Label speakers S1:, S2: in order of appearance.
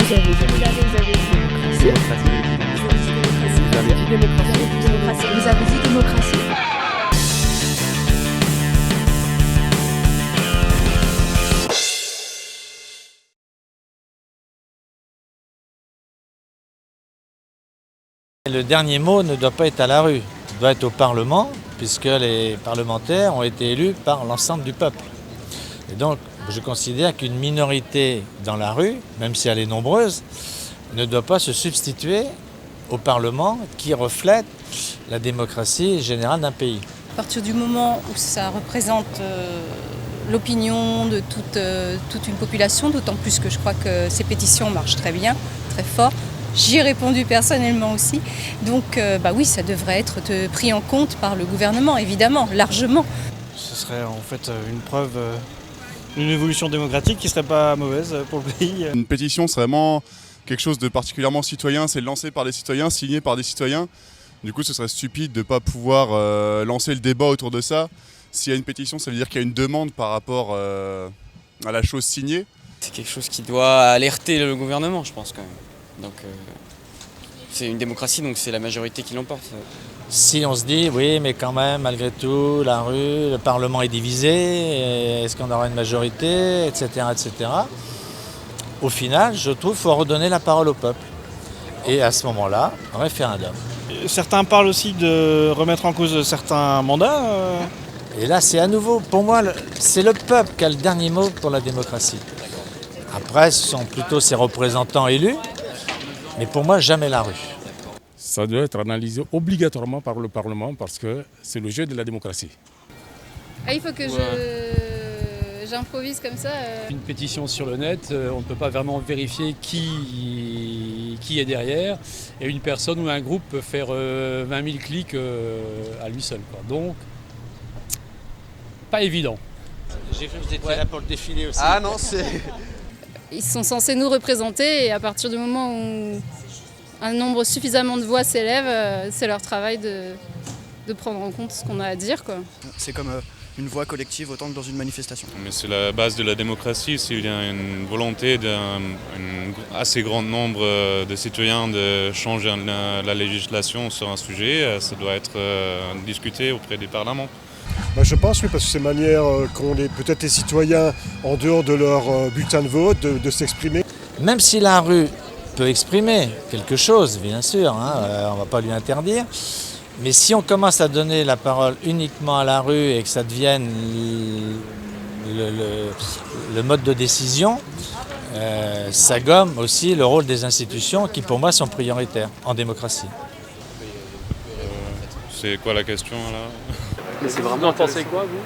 S1: Vous avez dit démocratie. Vous avez dit démocratie. Vous avez dit démocratie.
S2: Le dernier mot ne doit pas être à la rue, il doit être au Parlement, puisque les parlementaires ont été élus par l'ensemble du peuple. Et donc, je considère qu'une minorité dans la rue, même si elle est nombreuse, ne doit pas se substituer au Parlement qui reflète la démocratie générale d'un pays.
S3: À partir du moment où ça représente l'opinion de toute une population, d'autant plus que je crois que ces pétitions marchent très bien, très fort. J'y ai répondu personnellement aussi. Donc oui, ça devrait être pris en compte par le gouvernement, évidemment, largement.
S4: Ce serait en fait une preuve d'une évolution démocratique qui ne serait pas mauvaise pour le pays.
S5: Une pétition, c'est vraiment quelque chose de particulièrement citoyen. C'est lancé par des citoyens, signé par des citoyens. Du coup, ce serait stupide de ne pas pouvoir lancer le débat autour de ça. S'il y a une pétition, ça veut dire qu'il y a une demande par rapport à la chose signée.
S6: C'est quelque chose qui doit alerter le gouvernement, je pense, quand même. Donc c'est une démocratie, donc c'est la majorité qui l'emporte.
S2: Si on se dit, oui, mais quand même, malgré tout, la rue, le Parlement est divisé, est-ce qu'on aura une majorité, etc., etc. Au final, je trouve qu'il faut redonner la parole au peuple. Et à ce moment-là, un référendum.
S4: Certains parlent aussi de remettre en cause certains mandats.
S2: Et là, c'est à nouveau, pour moi, c'est le peuple qui a le dernier mot pour la démocratie. Après, ce sont plutôt ses représentants élus, mais pour moi, jamais la rue.
S7: Ça doit être analysé obligatoirement par le Parlement parce que c'est le jeu de la démocratie.
S8: Ah, il faut que j'improvise comme ça.
S9: Une pétition sur le net, on ne peut pas vraiment vérifier qui est derrière. Et une personne ou un groupe peut faire 20 000 clics à lui seul, quoi. Donc, pas évident.
S2: J'ai cru que vous étiez là pour le défilé aussi.
S6: Ah non, c'est...
S8: Ils sont censés nous représenter et à partir du moment où un nombre suffisamment de voix s'élève, c'est leur travail de prendre en compte ce qu'on a à dire, quoi.
S10: C'est comme une voix collective autant que dans une manifestation.
S11: Mais c'est la base de la démocratie, s'il y a une volonté d'un assez grand nombre de citoyens de changer la législation sur un sujet, ça doit être discuté auprès du Parlement.
S12: Je pense oui, parce que c'est une manière qu'ont peut-être les citoyens, en dehors de leur bulletin de vote, de s'exprimer.
S2: Même si la rue peut exprimer quelque chose, bien sûr, on ne va pas lui interdire, mais si on commence à donner la parole uniquement à la rue et que ça devienne le mode de décision, ça gomme aussi le rôle des institutions qui pour moi sont prioritaires en démocratie.
S11: C'est quoi la question là?
S9: Mais c'est vraiment... Vous en pensez quoi, vous ?